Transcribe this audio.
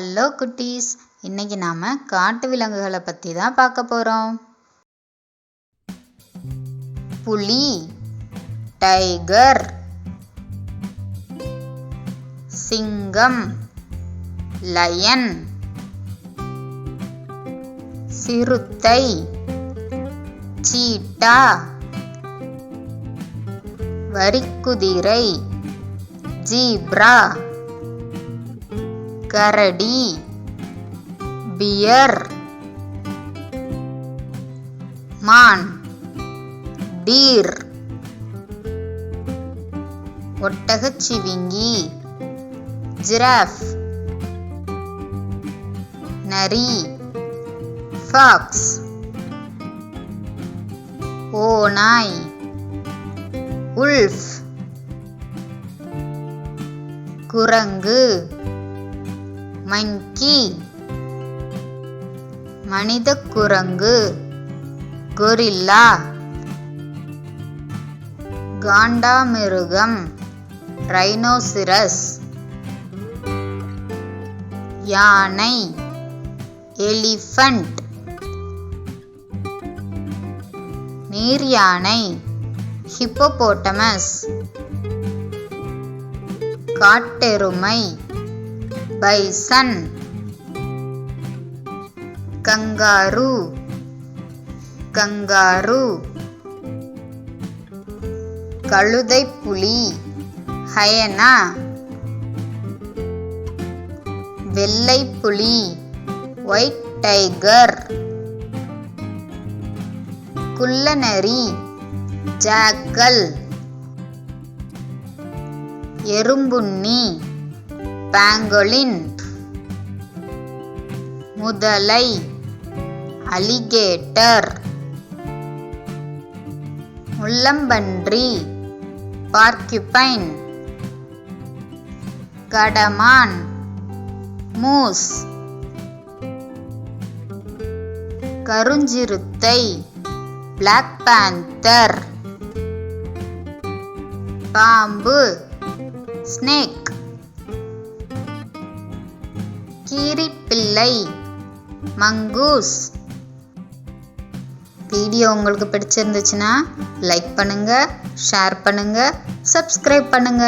Hello குட்டீஸ், இன்னைக்கு நாம காட்டு விலங்குகளை பத்தி தான் பார்க்க போறோம். புலி, டைகர், சிங்கம், லயன், சிறுத்தை, சீட்டா, வரிக்குதிரை, ஜீப்ரா, கரடி, பியர், மான், டீர், ஒட்டகச்சிவிங்கி, ஜிராஃப், நரி, ஃபாக்ஸ், ஓநாய், உல்ஃப், குரங்கு, மங்கி, மனித குரங்கு, கொரில்லா, காண்டாமிருகம், ரைனோசிரஸ், யானை, எலிஃபண்ட், நீர் யானை, ஹிப்போபோட்டமஸ், காட்டெருமை, பைசன், கங்காரு, கழுதைப்புலி, ஹயனா, வெள்ளைப்புலி, ஒயிட் டைகர், குள்ளநரி, ஜாக்கல், எறும்புண்ணி, பாங்கோலின், முதலை, அலிகேட்டர், முள்ளம்பன்றி, பார்க்யூபைன், கடமான், மூஸ், கருஞ்சிறுத்தை, பிளாக் பேந்தர், பாம்பு, ஸ்னேக், கீரிப்பிள்ளை, மங்கூஸ். வீடியோ உங்களுக்கு பிடிச்சிருந்துச்சுன்னா லைக் பண்ணுங்க, ஷேர் பண்ணுங்க, சப்ஸ்கிரைப் பண்ணுங்க.